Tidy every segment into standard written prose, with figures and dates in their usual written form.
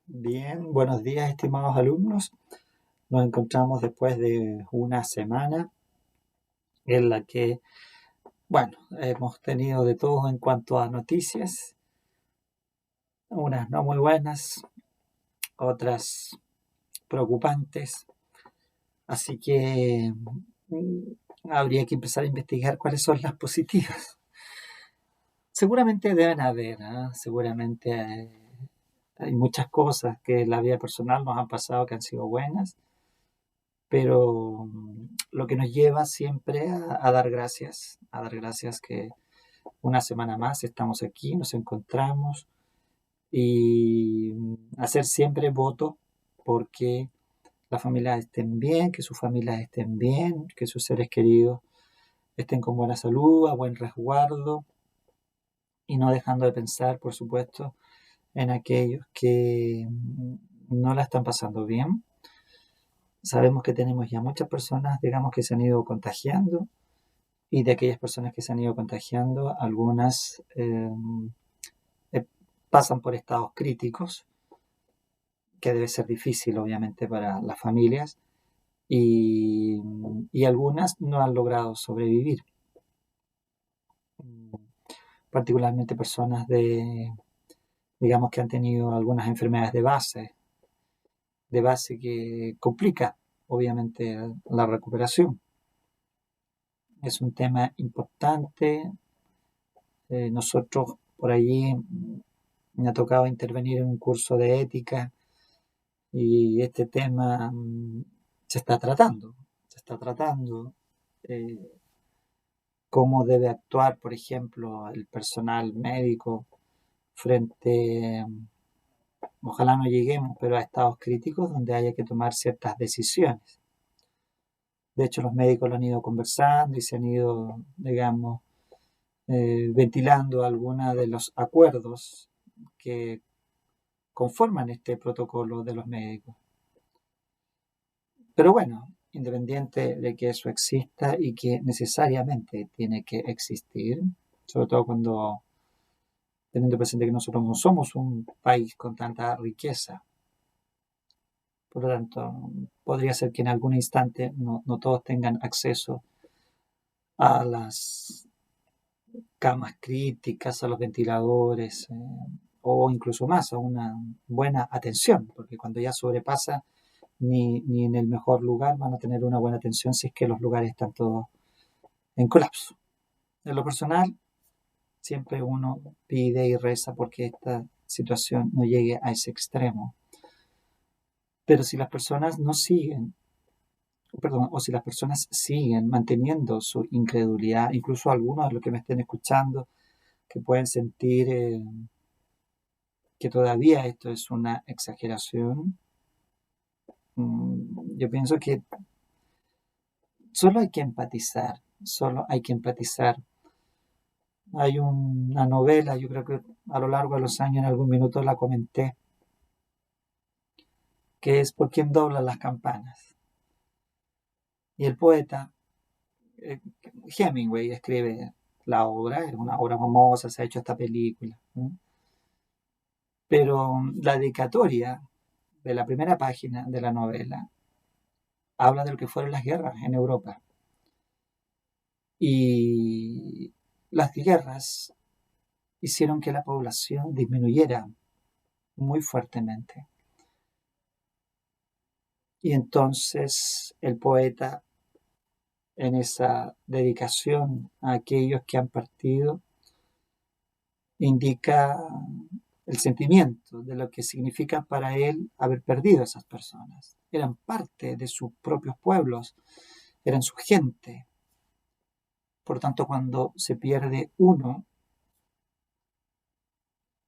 Bien, buenos días, estimados alumnos. Nos encontramos después de una semana en la que, bueno, hemos tenido de todo en cuanto a noticias, unas no muy buenas, otras preocupantes. Así que habría que empezar a investigar cuáles son las positivas. Seguramente deben haber, ¿ah? Seguramente hay muchas cosas que en la vida personal nos han pasado que han sido buenas, pero lo que nos lleva siempre a dar gracias que una semana más estamos aquí, nos encontramos y hacer siempre voto porque las familias estén bien, que sus familias estén bien, que sus seres queridos estén con buena salud, a buen resguardo y no dejando de pensar, por supuesto, en aquellos que no la están pasando bien. Sabemos que tenemos ya muchas personas, digamos, que se han ido contagiando y de aquellas personas que se han ido contagiando, algunas eh, pasan por estados críticos, que debe ser difícil, obviamente, para las familias, y, y algunas no han logrado sobrevivir. Particularmente personas digamos, que han tenido algunas enfermedades de base que complica, obviamente, la recuperación. Es un tema importante. Nosotros por allí me ha tocado intervenir en un curso de ética y este tema se está tratando, eh, cómo debe actuar, por ejemplo, el personal médico frente, ojalá no lleguemos, pero a estados críticos donde haya que tomar ciertas decisiones. De hecho, los médicos lo han ido conversando y se han ido, digamos, ventilando algunos de los acuerdos que conforman este protocolo de los médicos. Pero bueno, independiente de que eso exista y que necesariamente tiene que existir, sobre todo cuando teniendo presente que nosotros no somos un país con tanta riqueza, por lo tanto, podría ser que en algún instante no todos tengan acceso a las camas críticas, a los ventiladores, o incluso más, a una buena atención, porque cuando ya sobrepasa ni en el mejor lugar van a tener una buena atención si es que los lugares están todos en colapso. En lo personal, siempre uno pide y reza porque esta situación no llegue a ese extremo. Pero si las personas no siguen, perdón, o si las personas siguen manteniendo su incredulidad, incluso algunos de los que me estén escuchando, que pueden sentir que todavía esto es una exageración, yo pienso que solo hay que empatizar, solo hay que empatizar. Hay una novela, yo creo que a lo largo de los años en algún minuto la comenté, que es ¿Por quién doblan las campanas? Y el poeta eh, Hemingway escribe la obra, es una obra famosa, se ha hecho esta película, ¿no? Pero la dedicatoria de la primera página de la novela habla de lo que fueron las guerras en Europa. Y las guerras hicieron que la población disminuyera muy fuertemente. Y entonces el poeta, en esa dedicación a aquellos que han partido, indica el sentimiento de lo que significa para él haber perdido a esas personas. Eran parte de sus propios pueblos, eran su gente. Por tanto, cuando se pierde uno,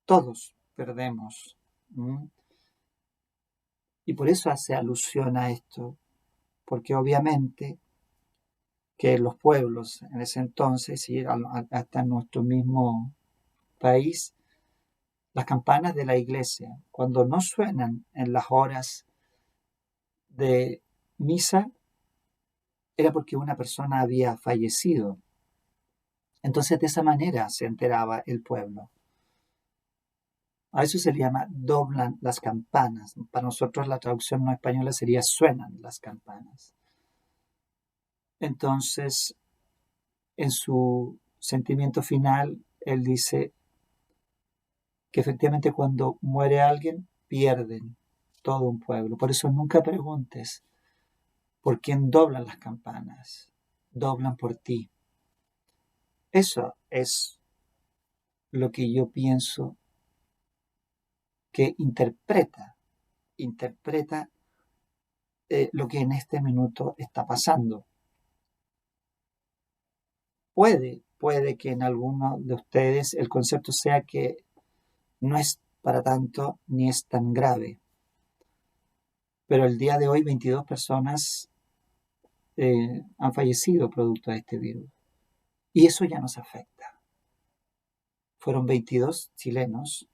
todos perdemos. ¿Mm? Y por eso hace alusión a esto, porque obviamente que los pueblos en ese entonces y hasta en nuestro mismo país, las campanas de la iglesia, cuando no suenan en las horas de misa, era porque una persona había fallecido. Entonces de esa manera se enteraba el pueblo. A eso se le llama doblan las campanas. Para nosotros la traducción no española sería suenan las campanas. Entonces, en su sentimiento final, él dice que efectivamente cuando muere alguien, pierden todo un pueblo. Por eso nunca preguntes por quién doblan las campanas. Doblan por ti. Eso es lo que yo pienso que interpreta lo que en este minuto está pasando. Puede que en alguno de ustedes el concepto sea que no es para tanto ni es tan grave. Pero el día de hoy 22 personas han fallecido producto de este virus. Y eso ya nos afecta. Fueron 22 chilenos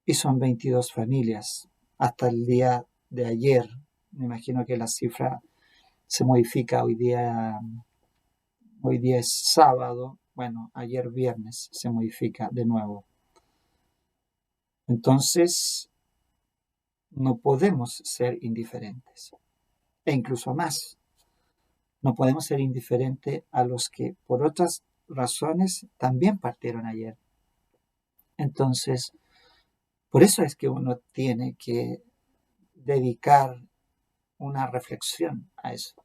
y son 22 familias. Hasta el día de ayer, me imagino que la cifra se modifica. Hoy día es sábado, bueno, ayer viernes se modifica de nuevo. Entonces, no podemos ser indiferentes. E incluso más, no podemos ser indiferentes a los que por otras razones también partieron ayer. Entonces, por eso es que uno tiene que dedicar una reflexión a eso.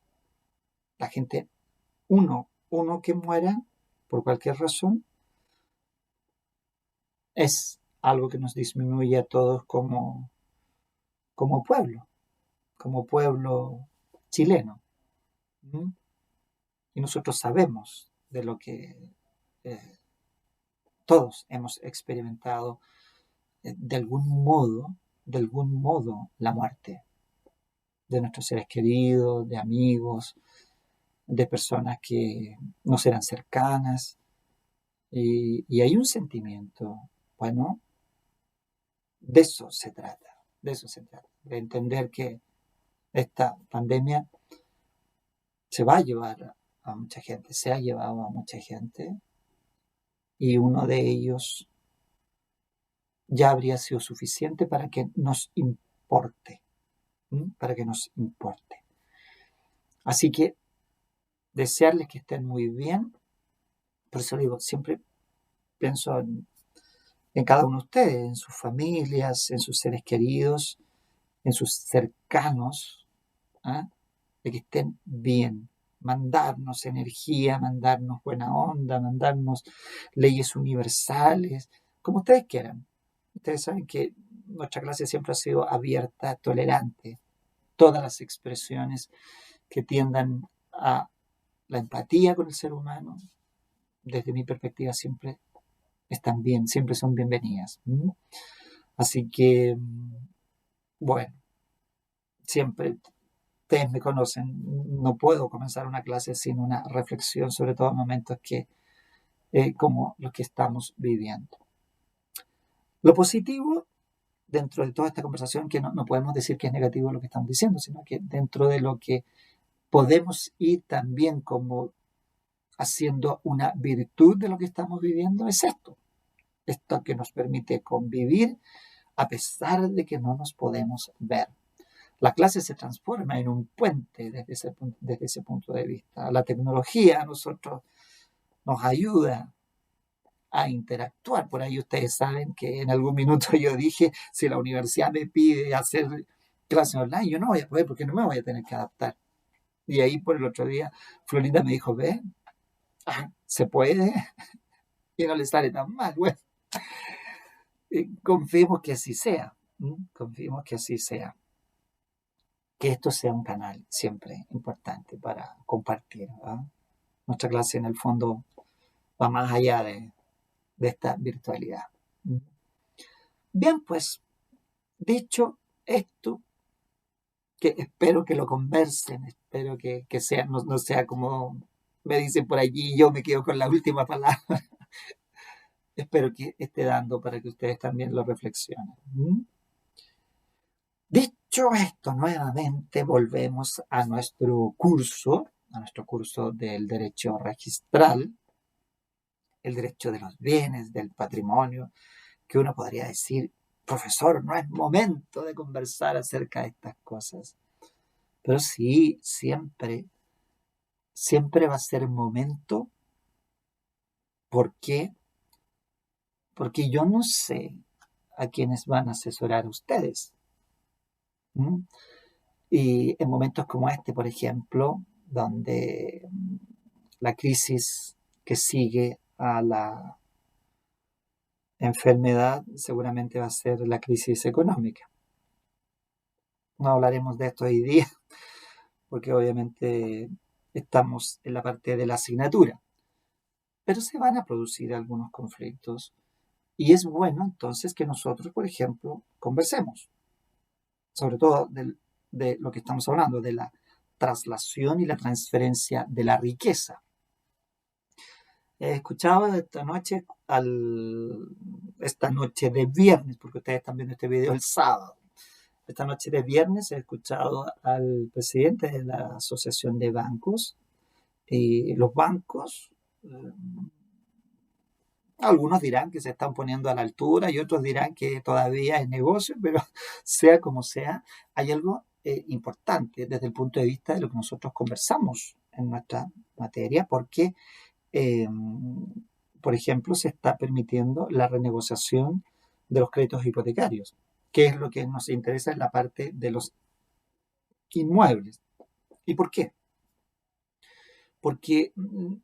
La gente, uno que muera por cualquier razón, es algo que nos disminuye a todos como pueblo chileno. ¿Mm? Y nosotros sabemos de lo que todos hemos experimentado de algún modo, la muerte de nuestros seres queridos, de amigos, de personas que nos eran cercanas. Y hay un sentimiento, bueno, de entender que esta pandemia se va a llevar a mucha gente, se ha llevado a mucha gente, y uno de ellos ya habría sido suficiente para que nos importe, para que nos importe. Así que desearles que estén muy bien. Por eso digo, siempre pienso en cada uno de ustedes, en sus familias, en sus seres queridos, en sus cercanos, ¿ah? De que estén bien, mandarnos energía, mandarnos buena onda, mandarnos leyes universales, como ustedes quieran. Ustedes saben que nuestra clase siempre ha sido abierta, tolerante, todas las expresiones que tiendan a la empatía con el ser humano, desde mi perspectiva siempre están bien, siempre son bienvenidas. Así que, bueno, siempre ustedes me conocen, no puedo comenzar una clase sin una reflexión, sobre todo en momentos como los que estamos viviendo. Lo positivo dentro de toda esta conversación, que no podemos decir que es negativo lo que estamos diciendo, sino que dentro de lo que podemos ir también como haciendo una virtud de lo que estamos viviendo, es esto que nos permite convivir a pesar de que no nos podemos ver. La clase se transforma en un puente desde ese punto de vista. La tecnología a nosotros nos ayuda a interactuar. Por ahí ustedes saben que en algún minuto yo dije, si la universidad me pide hacer clases online, yo no voy a poder porque no me voy a tener que adaptar. Y ahí por el otro día, Florinda me dijo, ve, se puede y no le sale tan mal. Bueno, confiemos que así sea. Confiemos que así sea. Que esto sea un canal siempre importante para compartir. Nuestra clase en el fondo va más allá de esta virtualidad. Bien, pues, dicho esto, que espero que lo conversen, espero que sea, no sea como me dicen por allí, yo me quedo con la última palabra. Espero que esté dando para que ustedes también lo reflexionen. Dicho esto, nuevamente volvemos a nuestro curso del derecho registral, el derecho de los bienes, del patrimonio, que uno podría decir, profesor, no es momento de conversar acerca de estas cosas. Pero sí, siempre va a ser momento. ¿Por qué? Porque yo no sé a quiénes van a asesorar ustedes. ¿Mm? Y en momentos como este, por ejemplo, donde la crisis que sigue a la enfermedad seguramente va a ser la crisis económica. No hablaremos de esto hoy día, porque obviamente estamos en la parte de la asignatura, pero se van a producir algunos conflictos y es bueno entonces que nosotros, por ejemplo, conversemos, sobre todo de lo que estamos hablando, de la traslación y la transferencia de la riqueza. He escuchado esta noche de viernes, porque ustedes están viendo este video el sábado. Esta noche de viernes he escuchado al presidente de la Asociación de Bancos. Y los bancos, algunos dirán que se están poniendo a la altura y otros dirán que todavía es negocio, pero sea como sea, hay algo importante desde el punto de vista de lo que nosotros conversamos en nuestra materia, porque eh, por ejemplo, se está permitiendo la renegociación de los créditos hipotecarios, que es lo que nos interesa en la parte de los inmuebles. ¿Y por qué? Porque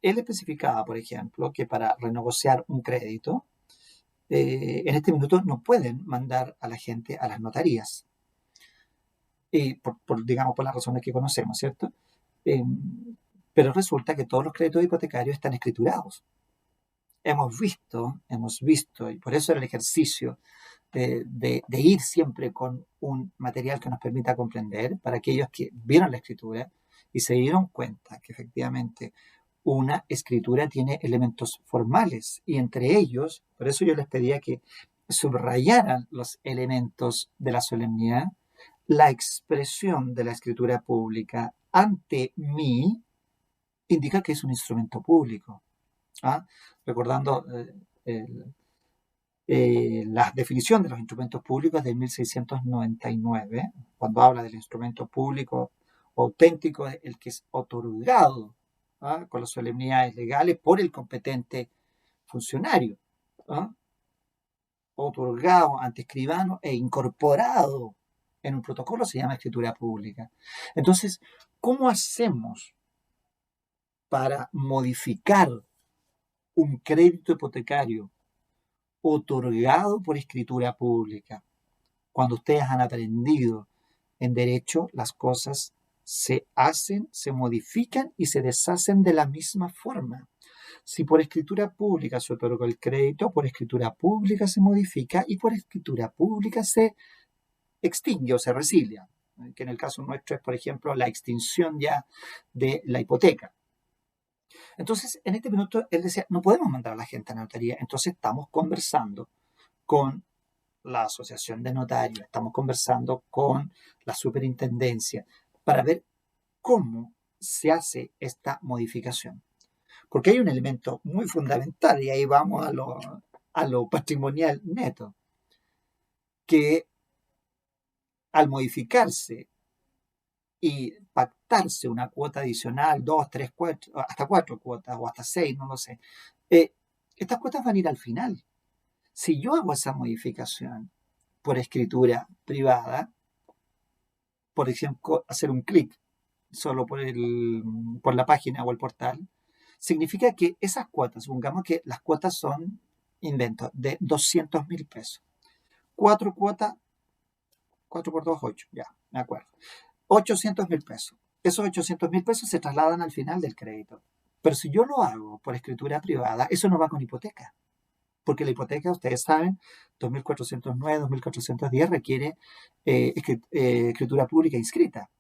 él especificaba, por ejemplo, que para renegociar un crédito, en este minuto no pueden mandar a la gente a las notarías, y digamos, por las razones que conocemos, ¿cierto? Eh, pero resulta que todos los créditos hipotecarios están escriturados. Hemos visto, y por eso era el ejercicio de ir siempre con un material que nos permita comprender, para aquellos que vieron la escritura y se dieron cuenta que efectivamente una escritura tiene elementos formales y entre ellos, por eso yo les pedía que subrayaran los elementos de la solemnidad, la expresión de la escritura pública ante mí indica que es un instrumento público. ¿Ah? Recordando la definición de los instrumentos públicos de 1699, cuando habla del instrumento público auténtico, el que es otorgado con las solemnidades legales por el competente funcionario, ¿ah? Otorgado ante escribano e incorporado en un protocolo, se llama escritura pública. Entonces, ¿cómo hacemos para modificar un crédito hipotecario otorgado por escritura pública? Cuando ustedes han aprendido en derecho, las cosas se hacen, se modifican y se deshacen de la misma forma. Si por escritura pública se otorga el crédito, por escritura pública se modifica y por escritura pública se extingue o se resilia, que en el caso nuestro es, por ejemplo, la extinción ya de la hipoteca. Entonces, en este minuto, él decía, no podemos mandar a la gente a la notaría, entonces estamos conversando con la Asociación de Notarios, estamos conversando con la Superintendencia para ver cómo se hace esta modificación. Porque hay un elemento muy fundamental, y ahí vamos a lo patrimonial neto, que al modificarse y pactarse una cuota adicional, 2, 3, 4, hasta 4 cuotas o hasta 6, no lo sé, estas cuotas van a ir al final. Si yo hago esa modificación por escritura privada, por ejemplo, hacer un clic solo por la página o el portal, significa que esas cuotas, supongamos que las cuotas son, invento, de 200.000 pesos. 4 cuotas, 4 por 2, 8, ya, me acuerdo. 800.000 pesos. Esos 800.000 pesos se trasladan al final del crédito. Pero si yo lo hago por escritura privada, eso no va con hipoteca. Porque la hipoteca, ustedes saben, 2409, 2410 requiere escritura pública inscrita.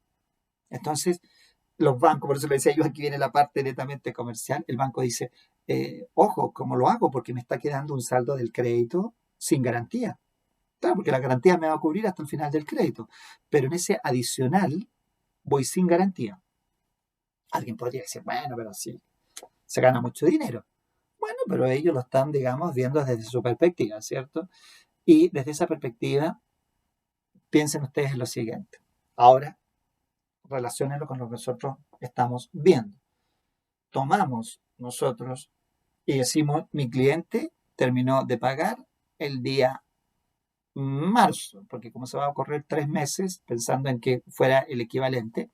Entonces, los bancos, por eso le decía yo, aquí viene la parte netamente comercial, el banco dice, ojo, ¿cómo lo hago? Porque me está quedando un saldo del crédito sin garantía. Claro, porque la garantía me va a cubrir hasta el final del crédito, pero en ese adicional voy sin garantía. Alguien podría decir, bueno, pero sí, se gana mucho dinero. Bueno, pero ellos lo están, digamos, viendo desde su perspectiva, ¿cierto? Y desde esa perspectiva, piensen ustedes en lo siguiente. Ahora, relaciónenlo con lo que nosotros estamos viendo. Tomamos nosotros y decimos, mi cliente terminó de pagar el día marzo, porque como se va a correr 3 meses, pensando en que fuera el equivalente,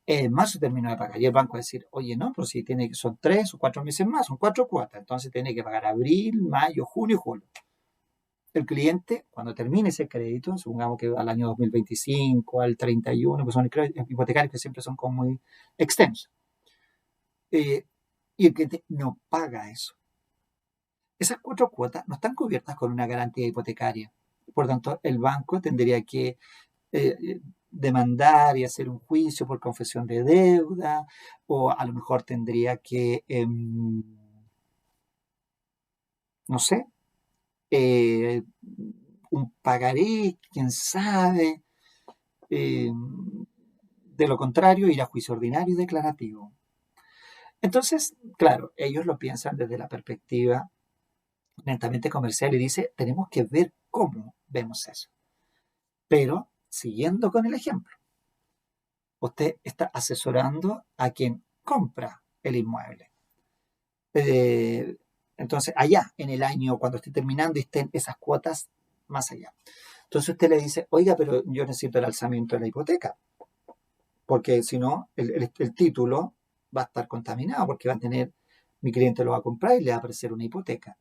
en marzo terminó de pagar. Y el banco va a decir, oye, no, pero si tiene, son 3 o 4 meses más, son 4 cuotas, entonces tiene que pagar abril, mayo, junio y julio. El cliente, cuando termine ese crédito, supongamos que al año 2025, al 31, que son hipotecarios que siempre son como muy extensos, y el cliente no paga eso. Esas 4 cuotas no están cubiertas con una garantía hipotecaria. Por tanto, el banco tendría que demandar y hacer un juicio por confesión de deuda, o a lo mejor tendría que, no sé, eh, un pagaré, quién sabe. eh, de lo contrario, ir a juicio ordinario y declarativo. Entonces, claro, ellos lo piensan desde la perspectiva netamente comercial y dice, tenemos que ver cómo vemos eso. Pero, siguiendo con el ejemplo, usted está asesorando a quien compra el inmueble. Eh, entonces, allá, en el año, cuando esté terminando y estén esas cuotas más allá. Entonces usted le dice, oiga, pero yo necesito el alzamiento de la hipoteca, porque si no, el título va a estar contaminado, porque va a tener, mi cliente lo va a comprar y le va a aparecer una hipoteca.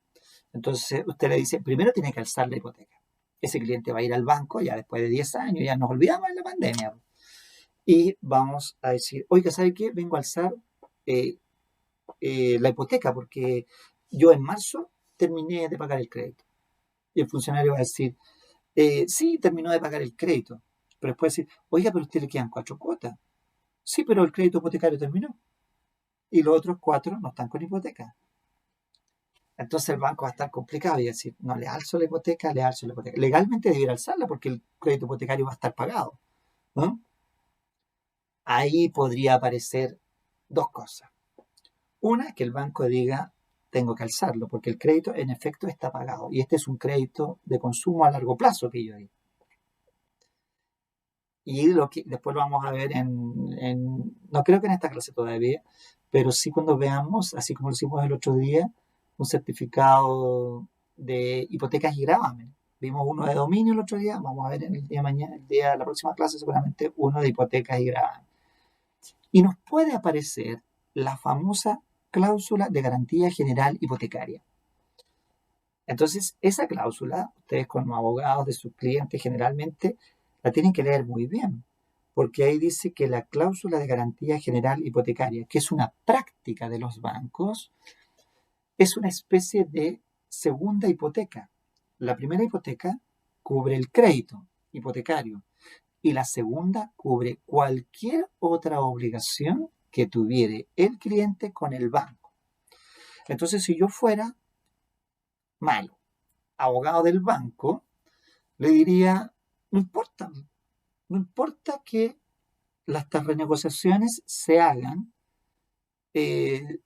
Entonces usted le dice, primero tiene que alzar la hipoteca. Ese cliente va a ir al banco ya después de 10 años, ya nos olvidamos de la pandemia. Y vamos a decir, oiga, ¿sabe qué? Vengo a alzar eh, la hipoteca porque yo en marzo terminé de pagar el crédito. Y el funcionario va a decir, sí, terminó de pagar el crédito. Pero después decir, oiga, pero a usted le quedan 4 cuotas. Sí, pero el crédito hipotecario terminó. Y los otros 4 no están con hipoteca. Entonces el banco va a estar complicado y decir, no, le alzo la hipoteca, le alzo la hipoteca. Legalmente debiera alzarla porque el crédito hipotecario va a estar pagado, ¿no? Ahí podría aparecer 2 cosas. Una, que el banco diga, tengo que alzarlo, porque el crédito en efecto está pagado. Y este es un crédito de consumo a largo plazo que yo di. Y lo que después lo vamos a ver no creo que en esta clase todavía, pero sí cuando veamos, así como lo hicimos el otro día, un certificado de hipotecas y gravamen. Vimos uno de dominio el otro día, vamos a ver en el día de mañana, el día de la próxima clase seguramente uno de hipotecas y gravamen. Y nos puede aparecer la famosa cláusula de garantía general hipotecaria. Entonces, esa cláusula, ustedes como abogados de sus clientes generalmente la tienen que leer muy bien, porque ahí dice que la cláusula de garantía general hipotecaria, que es una práctica de los bancos, es una especie de segunda hipoteca. La primera hipoteca cubre el crédito hipotecario y la segunda cubre cualquier otra obligación que tuviere el cliente con el banco. Entonces, si yo fuera malo, abogado del banco, le diría, no importa que las renegociaciones se hagan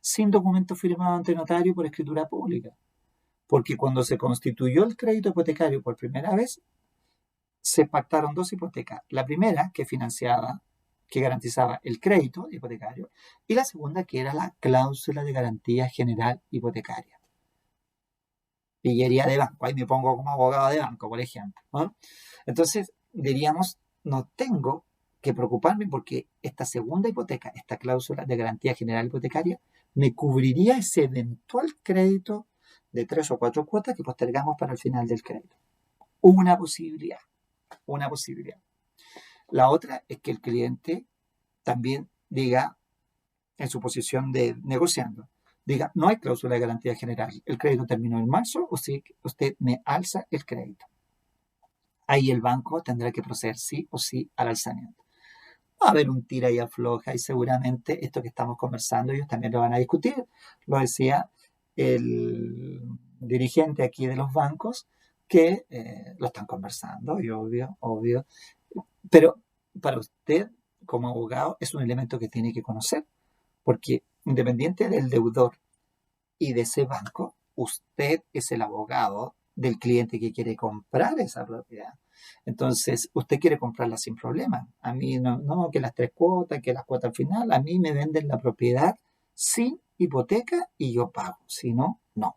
sin documento firmado ante notario por escritura pública. Porque cuando se constituyó el crédito hipotecario por primera vez, se pactaron 2 hipotecas. La primera, que financiaba, que garantizaba el crédito hipotecario, y la segunda, que era la cláusula de garantía general hipotecaria. Pillería de banco, ahí me pongo como abogado de banco, por ejemplo, ¿no? Entonces, diríamos, no tengo que preocuparme porque esta segunda hipoteca, esta cláusula de garantía general hipotecaria, me cubriría ese eventual crédito de 3 o 4 cuotas que postergamos para el final del crédito. Una posibilidad, una posibilidad. La otra es que el cliente también diga, en su posición de negociando, diga, no hay cláusula de garantía general, el crédito terminó en marzo, usted me alza el crédito. Ahí el banco tendrá que proceder sí o sí al alzamiento. Va a haber un tira y afloja y seguramente esto que estamos conversando ellos también lo van a discutir. Lo decía el dirigente aquí de los bancos que lo están conversando y obvio. Pero para usted como abogado es un elemento que tiene que conocer porque independiente del deudor y de ese banco usted es el abogado del cliente que quiere comprar esa propiedad. Entonces, usted quiere comprarla sin problema. A mí no, que las 3 cuotas, que las cuotas al final, a mí me venden la propiedad sin hipoteca y yo pago. Si no, no.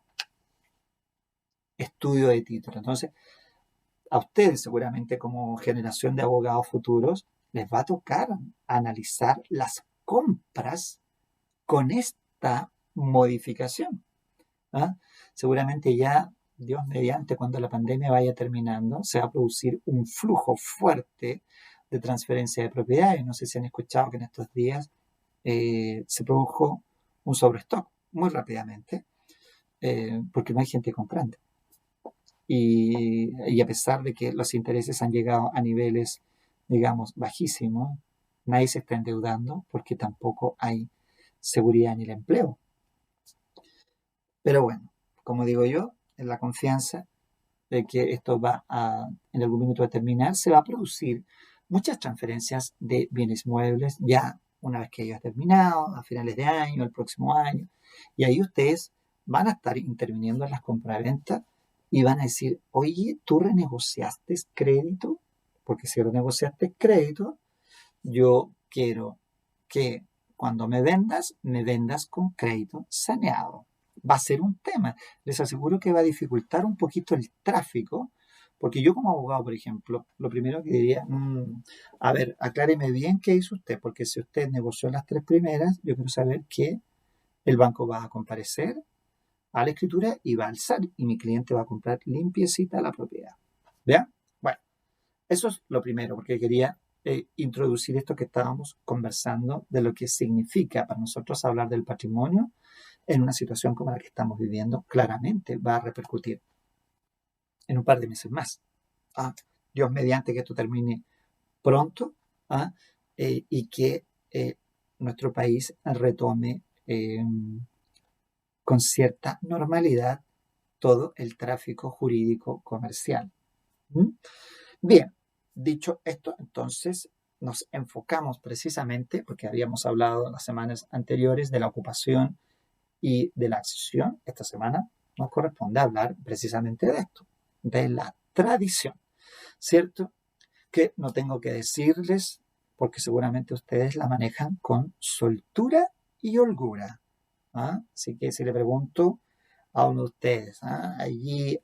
Estudio de título. Entonces, a ustedes seguramente como generación de abogados futuros les va a tocar analizar las compras con esta modificación. ¿Ah? Seguramente ya, Dios mediante, cuando la pandemia vaya terminando, se va a producir un flujo fuerte de transferencia de propiedades. No sé si han escuchado que en estos días se produjo un sobrestock muy rápidamente, porque no hay gente comprando. Y a pesar de que los intereses han llegado a niveles, digamos, bajísimos, nadie se está endeudando porque tampoco hay seguridad en el empleo. Pero bueno, como digo yo, en la confianza de que esto va a, en algún minuto a terminar, se va a producir muchas transferencias de bienes muebles ya una vez que haya terminado, a finales de año, el próximo año, y ahí ustedes van a estar interviniendo en las compraventas y van a decir, oye, ¿tú renegociaste crédito? Porque si renegociaste crédito, yo quiero que cuando me vendas con crédito saneado. Va a ser un tema. Les aseguro que va a dificultar un poquito el tráfico, porque yo como abogado, por ejemplo, lo primero que diría, a ver, acláreme bien qué hizo usted, porque si usted negoció las 3 primeras, yo quiero saber que el banco va a comparecer a la escritura y va a alzar, y mi cliente va a comprar limpiecita la propiedad. ¿Vean? Bueno, eso es lo primero, porque quería introducir esto que estábamos conversando de lo que significa para nosotros hablar del patrimonio en una situación como la que estamos viviendo. Claramente va a repercutir en un par de meses más. Dios mediante que esto termine pronto, y que nuestro país retome con cierta normalidad todo el tráfico jurídico comercial. Bien, dicho esto, entonces nos enfocamos precisamente, porque habíamos hablado en las semanas anteriores de la ocupación y de la accesión. Esta semana nos corresponde hablar precisamente de esto, de la tradición, ¿cierto? Que no tengo que decirles, porque seguramente ustedes la manejan con soltura y holgura. Así que si le pregunto a uno de ustedes, allí,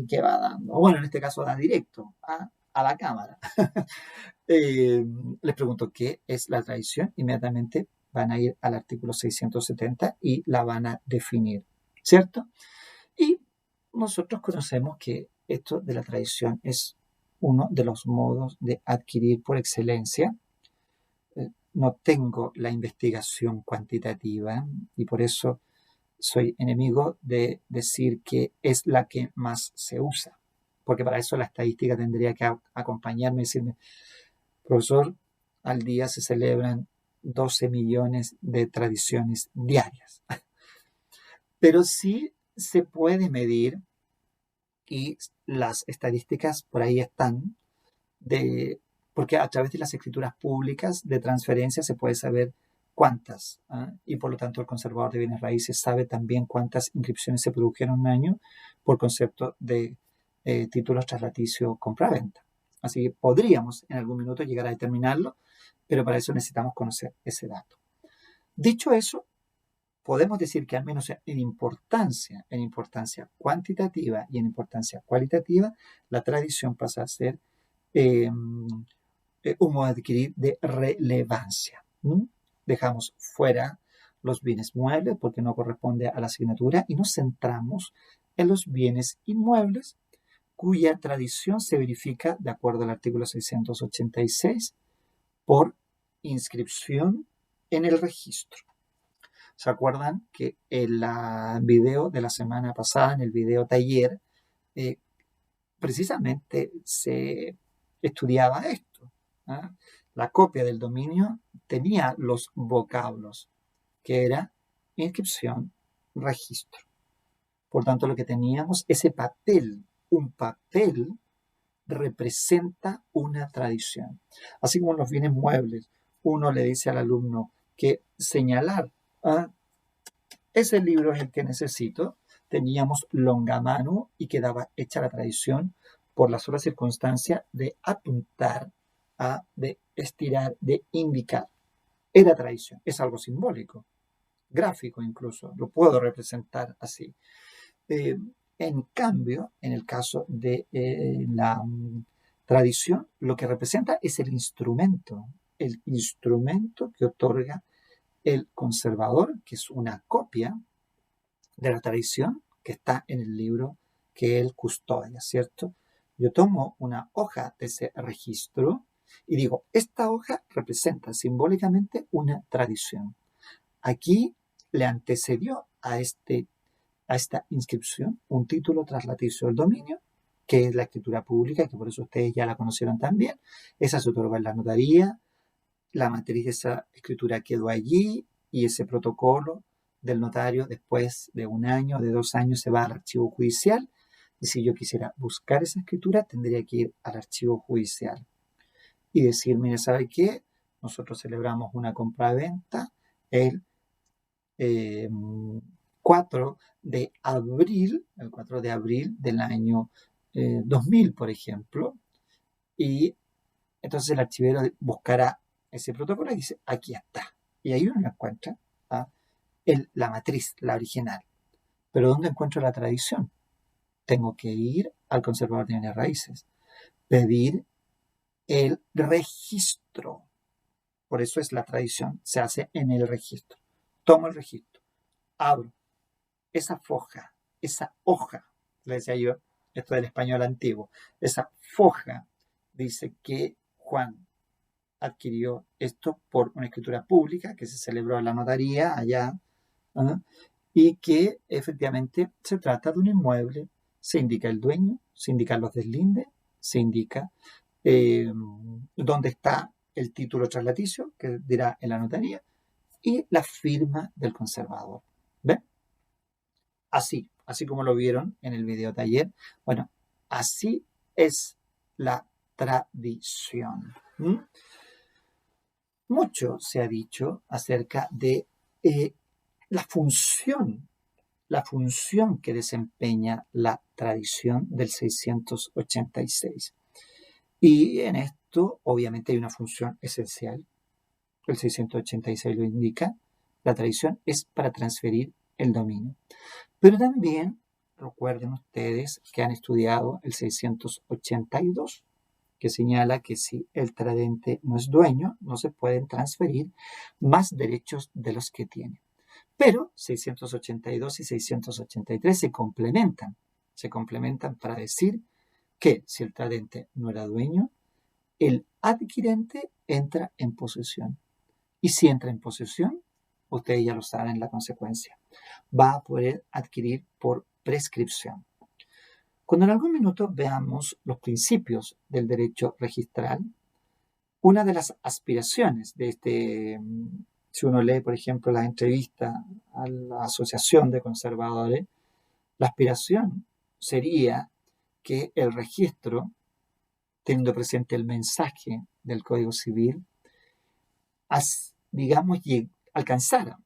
¿qué va dando? Bueno, en este caso da directo a la cámara. Les pregunto qué es la tradición, inmediatamente van a ir al artículo 670 y la van a definir, ¿cierto? Y nosotros conocemos que esto de la tradición es uno de los modos de adquirir por excelencia. No tengo la investigación cuantitativa y por eso soy enemigo de decir que es la que más se usa, porque para eso la estadística tendría que acompañarme y decirme, profesor, al día se celebran 12 millones de tradiciones diarias. Pero sí se puede medir, y las estadísticas por ahí están, porque a través de las escrituras públicas de transferencia se puede saber cuántas, y por lo tanto el conservador de bienes raíces sabe también cuántas inscripciones se produjeron en un año por concepto de títulos traslaticio compra-venta. Así que podríamos en algún minuto llegar a determinarlo, pero para eso necesitamos conocer ese dato. Dicho eso, podemos decir que al menos en importancia cuantitativa y en importancia cualitativa, la tradición pasa a ser un modo de adquirir de relevancia. Dejamos fuera los bienes muebles porque no corresponde a la asignatura y nos centramos en los bienes inmuebles cuya tradición se verifica de acuerdo al artículo 686 por inscripción en el registro. ¿Se acuerdan que en el video de la semana pasada, en el video taller, precisamente se estudiaba esto? La copia del dominio tenía los vocablos, que era inscripción, registro. Por tanto, lo que teníamos, ese papel, un papel representa una tradición. Así como en los bienes muebles, uno le dice al alumno que señalar ese libro es el que necesito. Teníamos longamano y quedaba hecha la tradición por la sola circunstancia de apuntar, de estirar, de indicar. Era tradición, es algo simbólico, gráfico incluso, lo puedo representar así. En cambio, en el caso de la tradición, lo que representa es el instrumento que otorga el conservador, que es una copia de la tradición que está en el libro que él custodia, ¿cierto? Yo tomo una hoja de ese registro y digo, esta hoja representa simbólicamente una tradición. Aquí le antecedió a esta inscripción un título traslaticio del dominio, que es la escritura pública, que por eso ustedes ya la conocieron también. Esa se otorgó en la notaría, la matriz de esa escritura quedó allí y ese protocolo del notario después de 1 año, de 2 años, se va al archivo judicial. Y si yo quisiera buscar esa escritura, tendría que ir al archivo judicial y decir, mire, ¿sabe qué? Nosotros celebramos una compra-venta el 4 de abril, el 4 de abril del año 2000, por ejemplo, y entonces el archivero buscará ese protocolo y dice, aquí está. Y ahí uno encuentra la matriz, la original. Pero ¿dónde encuentro la tradición? Tengo que ir al conservador de bienes raíces, pedir el registro. Por eso es la tradición, se hace en el registro. Tomo el registro, abro esa foja, esa hoja, le decía yo, esto del español antiguo, esa foja dice que Juan adquirió esto por una escritura pública que se celebró en la notaría allá, ¿eh? Y que efectivamente se trata de un inmueble, se indica el dueño, se indican los deslindes, se indica dónde está el título traslaticio, que dirá en la notaría, y la firma del conservador. ¿Ven? Así como lo vieron en el video de ayer. Bueno, así es la tradición. Mucho se ha dicho acerca de la función que desempeña la tradición del 686. Y en esto, obviamente, hay una función esencial. El 686 lo indica. La tradición es para transferir el dominio. Pero también recuerden ustedes que han estudiado el 682, que señala que si el tradente no es dueño, no se pueden transferir más derechos de los que tiene. Pero 682 y 683 se complementan para decir que si el tradente no era dueño, el adquirente entra en posesión. Y si entra en posesión, ustedes ya lo saben la consecuencia, va a poder adquirir por prescripción. Cuando en algún minuto veamos los principios del derecho registral, una de las aspiraciones de si uno lee, por ejemplo, las entrevistas a la Asociación de Conservadores, la aspiración sería que el registro, teniendo presente el mensaje del Código Civil, digamos, alcanzara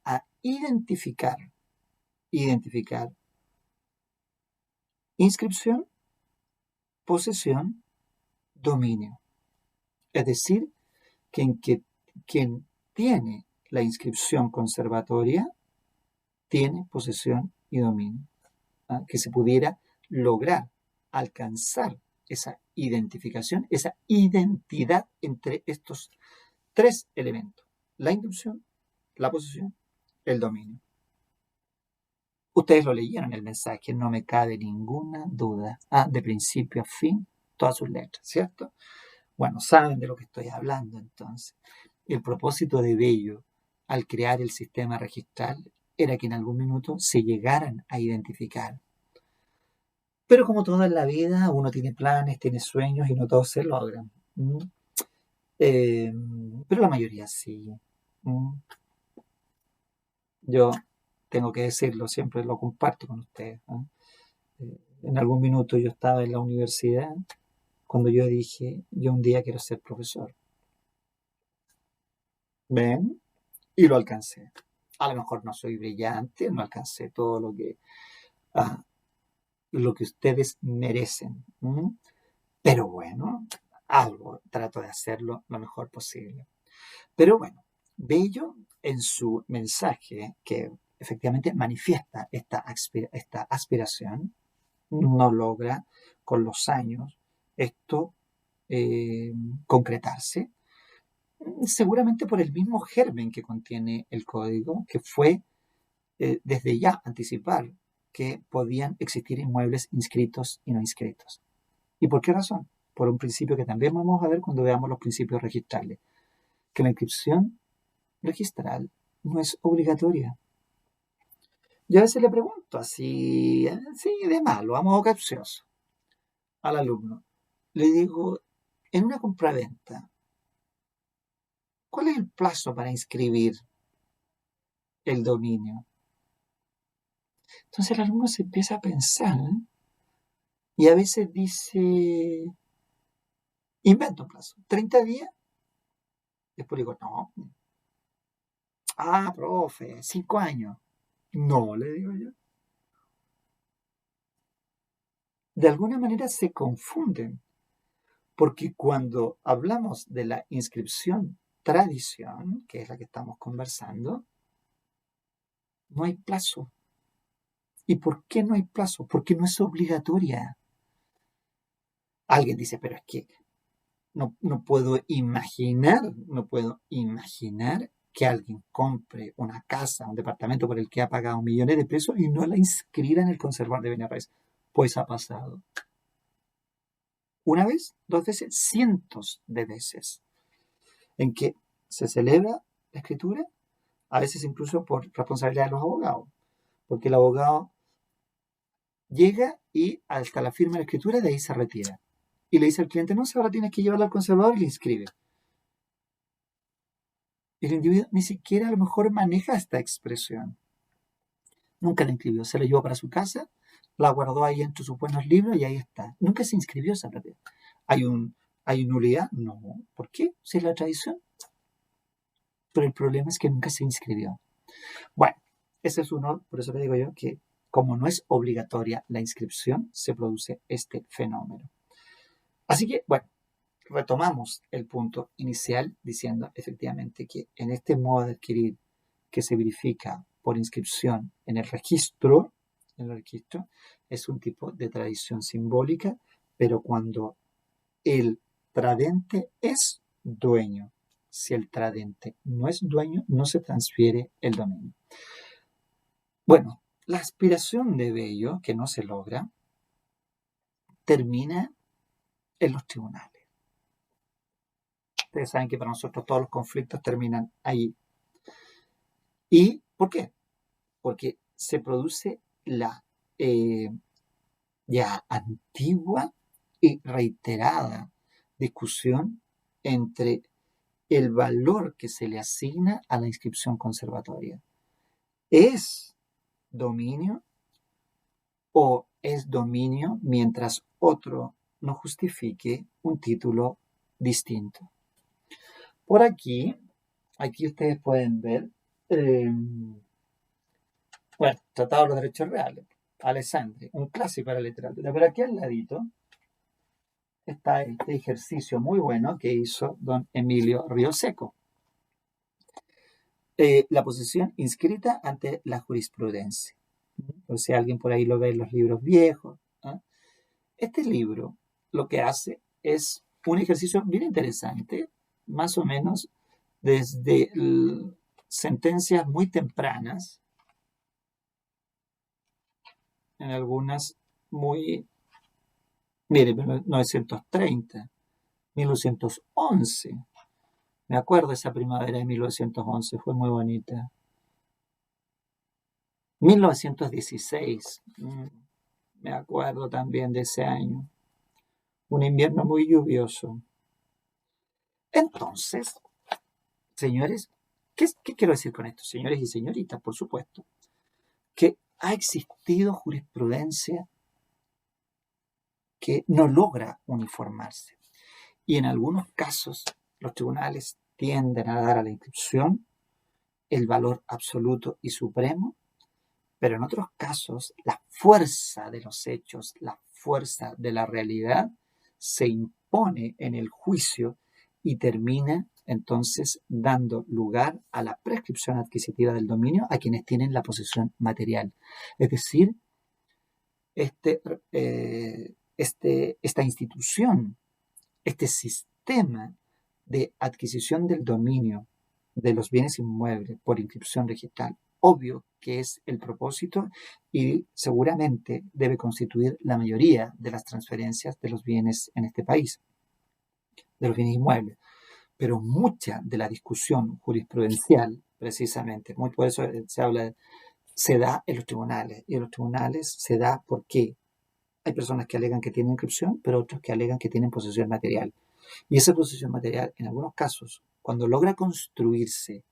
a identificar inscripción, posesión, dominio. Es decir, que quien tiene la inscripción conservatoria tiene posesión y dominio. Que se pudiera lograr alcanzar esa identificación, esa identidad entre estos 3 elementos: la inscripción, la posesión, el dominio. Ustedes lo leyeron en el mensaje, no me cabe ninguna duda, de principio a fin, todas sus letras, ¿cierto? Bueno, saben de lo que estoy hablando entonces. El propósito de Bello al crear el sistema registral era que en algún minuto se llegaran a identificar. Pero como todo en la vida, uno tiene planes, tiene sueños y no todos se logran. Pero la mayoría sí. Yo tengo que decirlo, siempre lo comparto con ustedes. En algún minuto yo estaba en la universidad cuando yo dije, yo un día quiero ser profesor. ¿Ven? Y lo alcancé. A lo mejor no soy brillante, no alcancé todo ah, lo que ustedes merecen. Pero bueno, algo trato de hacerlo lo mejor posible. Pero bueno, Bello en su mensaje, que efectivamente manifiesta esta aspiración, no logra con los años esto eh, concretarse, seguramente por el mismo germen que contiene el código, que fue desde ya anticipar que podían existir inmuebles inscritos y no inscritos. ¿Y por qué razón? Por un principio que también vamos a ver cuando veamos los principios registrales, que la inscripción registral no es obligatoria. Yo a veces le pregunto así, sí, de malo, a modo capcioso, al alumno. Le digo, en una compraventa, ¿cuál es el plazo para inscribir el dominio? Entonces el alumno se empieza a pensar, ¿eh? Y a veces dice, invento un plazo, 30 días. Después digo, no. Profe, 5 años. No, le digo yo. De alguna manera se confunden, porque cuando hablamos de la inscripción tradición, que es la que estamos conversando, no hay plazo. ¿Y por qué no hay plazo? Porque no es obligatoria. Alguien dice, pero es que no puedo imaginar que alguien compre una casa, un departamento por el que ha pagado millones de pesos y no la inscriba en el conservador de bienes raíces. Pues ha pasado. Una vez, 2 veces, cientos de veces, en que se celebra la escritura, a veces incluso por responsabilidad de los abogados, porque el abogado llega y hasta la firma de la escritura de ahí se retira. Y le dice al cliente, no, ahora tienes que llevarlo al conservador y le inscribe. El individuo ni siquiera a lo mejor maneja esta expresión. Nunca la inscribió, se la llevó para su casa, la guardó ahí entre sus buenos libros y ahí está. Nunca se inscribió esa propiedad. ¿Hay nulidad? No. ¿Por qué? Si es la tradición. Pero el problema es que nunca se inscribió. Bueno, ese es uno, por eso le digo yo que como no es obligatoria la inscripción, se produce este fenómeno. Así que, bueno, retomamos el punto inicial diciendo efectivamente que en este modo de adquirir que se verifica por inscripción en el registro, es un tipo de tradición simbólica, pero cuando el tradente es dueño. Si el tradente no es dueño, no se transfiere el dominio. Bueno, la aspiración de Bello, que no se logra, termina en los tribunales. Ustedes saben que para nosotros todos los conflictos terminan ahí. ¿Y por qué? Porque se produce la ya antigua y reiterada discusión entre el valor que se le asigna a la inscripción conservatoria. ¿Es dominio o es dominio mientras otro no justifique un título distinto? Por aquí ustedes pueden ver, Tratado de los Derechos Reales, Alessandri, un clásico de la literatura. Pero aquí al ladito está este ejercicio muy bueno que hizo don Emilio Rioseco. La posesión inscrita ante la jurisprudencia. Por si alguien por ahí lo ve en los libros viejos. ¿Eh? Este libro lo que hace es un ejercicio bien interesante, más o menos desde sentencias muy tempranas, en algunas muy, mire, 1930, 1911. Me acuerdo esa primavera de 1911, fue muy bonita. 1916, me acuerdo también de ese año. Un invierno muy lluvioso. Entonces, señores, ¿qué quiero decir con esto? Señores y señoritas, por supuesto, que ha existido jurisprudencia que no logra uniformarse. Y en algunos casos, los tribunales tienden a dar a la inscripción el valor absoluto y supremo, pero en otros casos la fuerza de los hechos, la fuerza de la realidad se impone en el juicio y termina entonces dando lugar a la prescripción adquisitiva del dominio a quienes tienen la posesión material. Es decir, esta institución, este sistema de adquisición del dominio de los bienes inmuebles por inscripción registral, obvio que es el propósito y seguramente debe constituir la mayoría de las transferencias de los bienes en este país, de los bienes inmuebles. Pero mucha de la discusión jurisprudencial, precisamente, muy por eso se habla, se da en los tribunales, y en los tribunales se da porque hay personas que alegan que tienen inscripción, pero otros que alegan que tienen posesión material. Y esa posesión material, en algunos casos, cuando logra construirse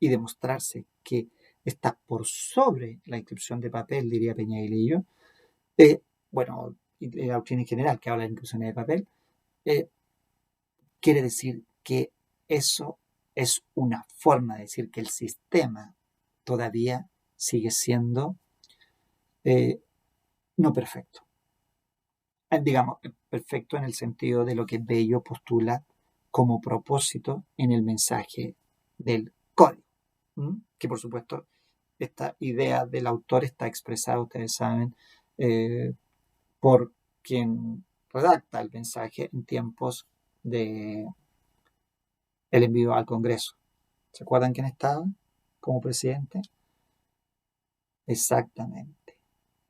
y demostrarse que está por sobre la inscripción de papel, diría Peñaguilillo, bueno, y la doctrina en general que habla de inscripciones de papel, quiere decir que eso es una forma de decir que el sistema todavía sigue siendo no perfecto. Digamos, perfecto en el sentido de lo que Bello postula como propósito en el mensaje del código. Que por supuesto esta idea del autor está expresada, ustedes saben, por quien redacta el mensaje en tiempos de el envío al Congreso. ¿Se acuerdan quién estaba como presidente? Exactamente,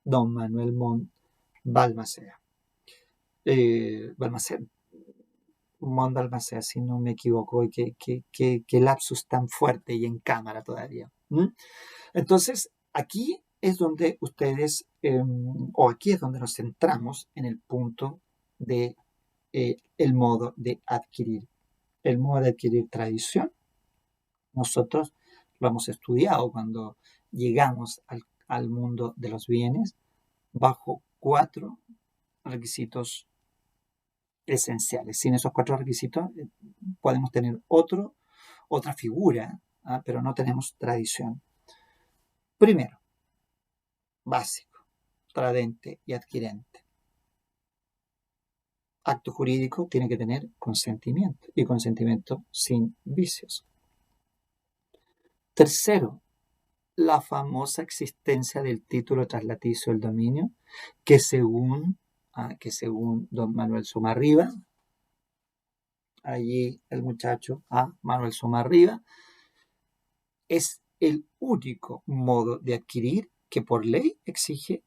don Manuel Montt Balmaceda. Montt Balmaceda, si no me equivoco, y qué lapsus tan fuerte y en cámara todavía. Entonces, aquí es donde ustedes, o aquí es donde nos centramos en el punto de el modo de adquirir. El modo de adquirir tradición, nosotros lo hemos estudiado cuando llegamos al mundo de los bienes bajo 4 requisitos esenciales. Sin esos 4 requisitos podemos tener otra figura, pero no tenemos tradición. Primero, básico, tradente y adquirente. Acto jurídico tiene que tener consentimiento y consentimiento sin vicios. Tercero, la famosa existencia del título traslaticio del dominio, que según don Manuel Somarriba, allí el muchacho Manuel Somarriba, es el único modo de adquirir que por ley exige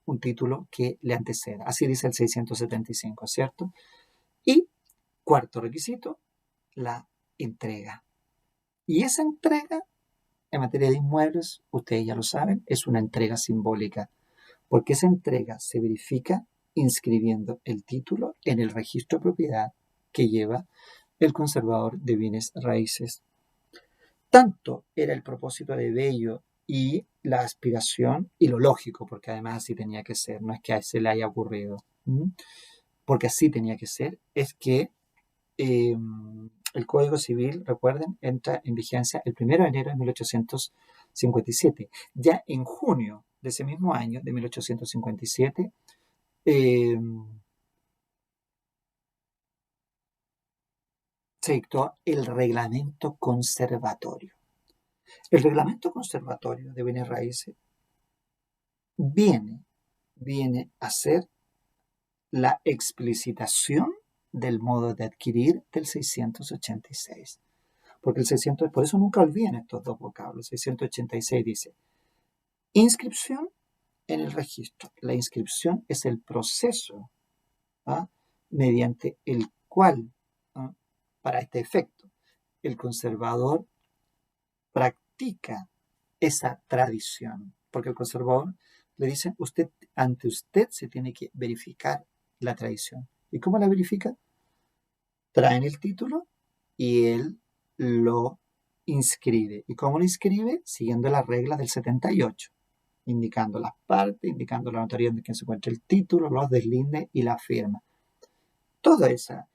un título que le anteceda. Así dice el 675, ¿cierto? Y cuarto requisito, la entrega. Y esa entrega, en materia de inmuebles, ustedes ya lo saben, es una entrega simbólica, porque esa entrega se verifica inscribiendo el título en el registro de propiedad que lleva el conservador de bienes raíces. Tanto era el propósito de Bello y la aspiración y lo lógico, porque además así tenía que ser, no es que a se le haya ocurrido, porque así tenía que ser, es que el Código Civil, recuerden, entra en vigencia el 1 de enero de 1857. Ya en junio de ese mismo año, de 1857, se dictó el reglamento conservatorio. El reglamento conservatorio de bienes raíces viene a ser la explicitación del modo de adquirir del 686. Porque el 600, por eso nunca olviden estos dos vocablos. El 686 dice, inscripción en el registro. La inscripción es el proceso mediante el cual, para este efecto, el conservador practica esa tradición. Porque el conservador le dice, ante usted se tiene que verificar la tradición. ¿Y cómo la verifica? Traen el título y él lo inscribe. ¿Y cómo lo inscribe? Siguiendo las reglas del 78, indicando las partes, indicando la notaría en que se encuentra el título, los deslindes y la firma. Toda esa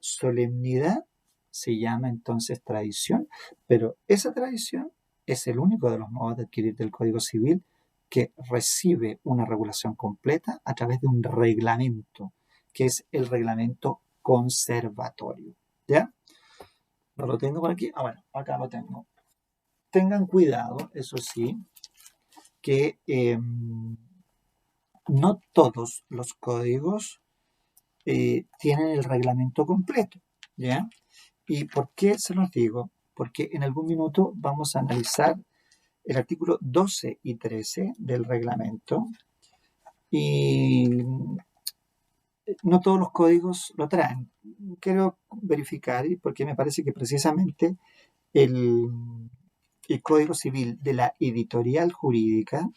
solemnidad se llama entonces tradición, pero esa tradición es el único de los modos de adquirir del Código Civil que recibe una regulación completa a través de un reglamento, que es el reglamento conservatorio. ¿Ya? ¿No lo tengo por aquí? Ah, bueno, acá lo tengo. Tengan cuidado, eso sí, que no todos los códigos tienen el reglamento completo. ¿Ya? ¿Y por qué se los digo? Porque en algún minuto vamos a analizar el artículo 12 y 13 del reglamento y no todos los códigos lo traen. Quiero verificar porque me parece que precisamente el, el Código Civil de la editorial jurídica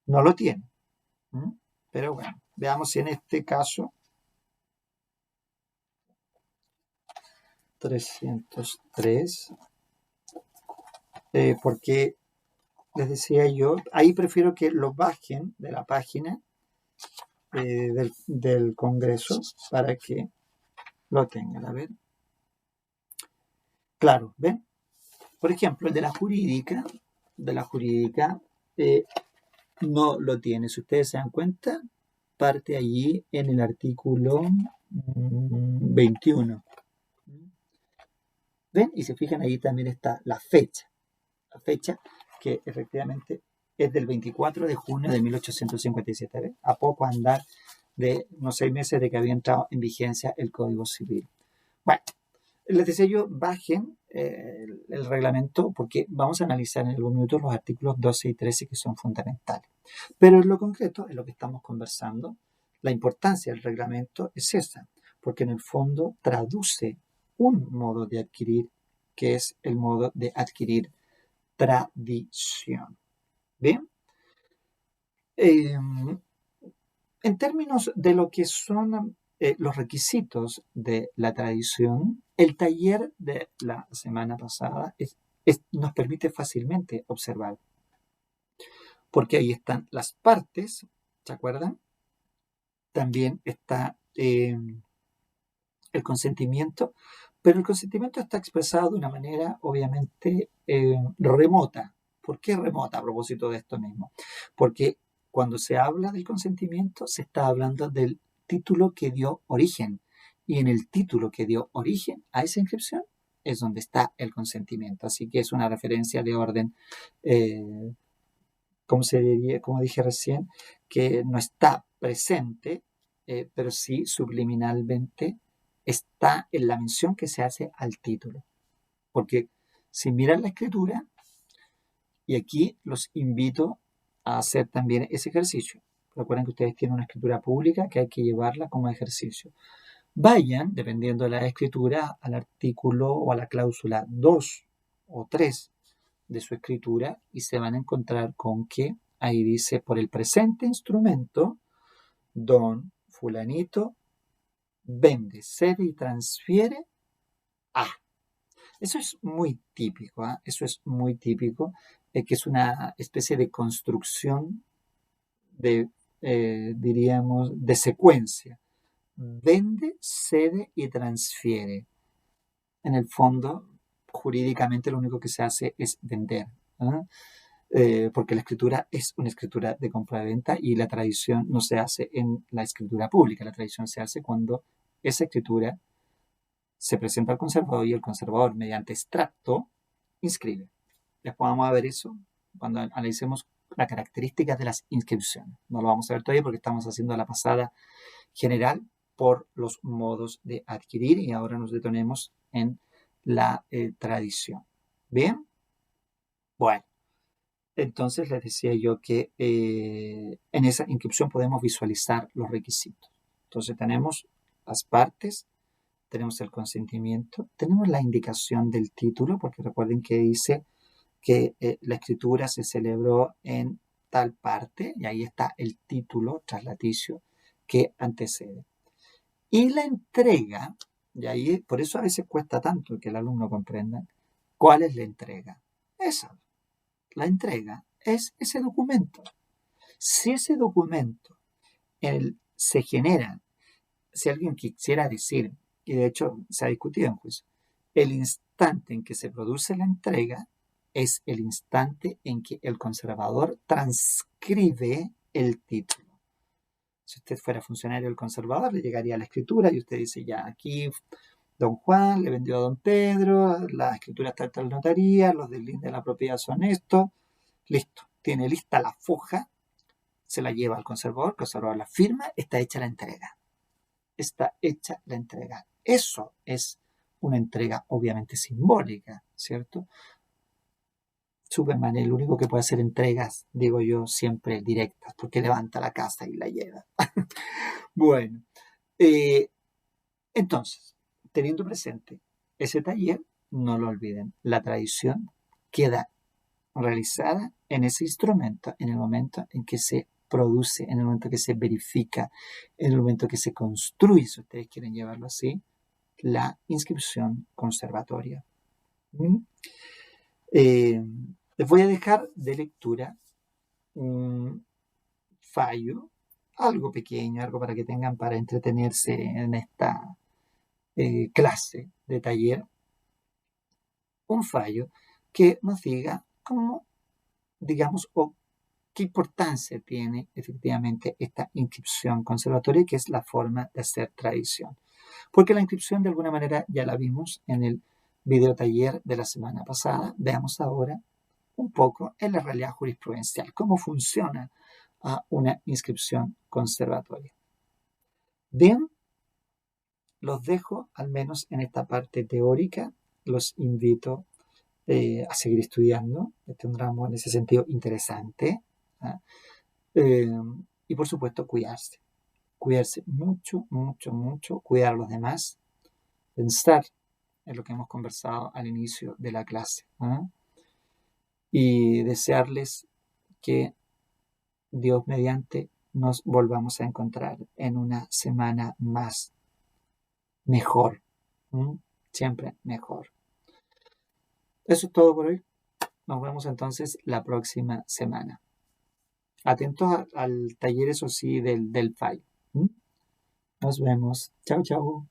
no lo tiene. ¿Mm? Pero bueno, veamos si en este caso 303, porque les decía yo, ahí prefiero que lo bajen de la página del Congreso para que lo tengan. A ver. Claro, ¿ven? Por ejemplo, el de la jurídica no lo tiene. Si ustedes se dan cuenta, parte allí en el artículo 21. ¿Ven? Y se fijan, ahí también está la fecha que efectivamente es del 24 de junio de 1857. ¿Ven? A poco andar de unos 6 meses de que había entrado en vigencia el Código Civil. Bueno, les decía yo, bajen el reglamento porque vamos a analizar en algún minuto los artículos 12 y 13 que son fundamentales. Pero en lo concreto, en lo que estamos conversando, la importancia del reglamento es esa, porque en el fondo traduce un modo de adquirir que es el modo de adquirir tradición. Bien. En términos de lo que son los requisitos de la tradición, el taller de la semana pasada nos permite fácilmente observar, porque ahí están las partes, ¿se acuerdan? También está el consentimiento, pero el consentimiento está expresado de una manera obviamente remota. ¿Por qué remota a propósito de esto mismo? Porque cuando se habla del consentimiento se está hablando del título que dio origen, y en el título que dio origen a esa inscripción es donde está el consentimiento. Así que es una referencia de orden, como dije recién, que no está presente, pero sí subliminalmente está en la mención que se hace al título. Porque si miran la escritura, y aquí los invito a hacer también ese ejercicio. Recuerden que ustedes tienen una escritura pública que hay que llevarla como ejercicio. Vayan, dependiendo de la escritura, al artículo o a la cláusula 2 o 3 de su escritura y se van a encontrar con que ahí dice: por el presente instrumento, don fulanito vende, cede y transfiere a. Eso es muy típico, ¿eh? Eso es muy típico, que es una especie de construcción diríamos, de secuencia. Vende, cede y transfiere. En el fondo, jurídicamente lo único que se hace es vender, porque la escritura es una escritura de compra-venta y la tradición no se hace en la escritura pública. La tradición se hace cuando esa escritura se presenta al conservador y el conservador, mediante extracto, inscribe. Después vamos a ver eso cuando analicemos las características de las inscripciones. No lo vamos a ver todavía porque estamos haciendo la pasada general por los modos de adquirir y ahora nos detenemos en la tradición. ¿Bien? Bueno, entonces les decía yo que en esa inscripción podemos visualizar los requisitos. Entonces tenemos las partes, tenemos el consentimiento, tenemos la indicación del título, porque recuerden que dice que la escritura se celebró en tal parte, y ahí está el título traslaticio que antecede. Y la entrega, y ahí por eso a veces cuesta tanto que el alumno comprenda cuál es la entrega. Esa, la entrega es ese documento. Si ese documento se genera, si alguien quisiera decir, y de hecho se ha discutido en juicio, El instante en que se produce la entrega es el instante en que el conservador transcribe el título. Si usted fuera funcionario del conservador, le llegaría la escritura y usted dice, ya, aquí don Juan le vendió a don Pedro, la escritura está en la notaría, los del link de la propiedad son estos, listo, tiene lista la foja, se la lleva al conservador, el conservador la firma, está hecha la entrega. Está hecha la entrega. Eso es una entrega obviamente simbólica, ¿cierto? Superman es el único que puede hacer entregas, digo yo, siempre directas, porque levanta la casa y la lleva. Bueno, entonces, teniendo presente ese taller, no lo olviden, la tradición queda realizada en ese instrumento en el momento en que se produce, en el momento que se verifica, en el momento que se construye, si ustedes quieren llevarlo así, la inscripción conservatoria. Les voy a dejar de lectura un fallo, algo pequeño, algo para que tengan para entretenerse en esta clase de taller, un fallo que nos diga cómo, digamos, o qué importancia tiene efectivamente esta inscripción conservatoria, que es la forma de hacer tradición. Porque la inscripción de alguna manera ya la vimos en el video taller de la semana pasada. Veamos ahora un poco en la realidad jurisprudencial, cómo funciona una inscripción conservatoria. Bien, los dejo al menos en esta parte teórica, los invito a seguir estudiando, este es un ramo en ese sentido interesante, y por supuesto cuidarse mucho, mucho, mucho, cuidar a los demás, pensar en lo que hemos conversado al inicio de la clase, y desearles que Dios mediante nos volvamos a encontrar en una semana más mejor, siempre mejor. Eso es todo por hoy. Nos vemos entonces la próxima semana. Atentos al taller, eso sí, del fallo. Nos vemos. Chao, chao.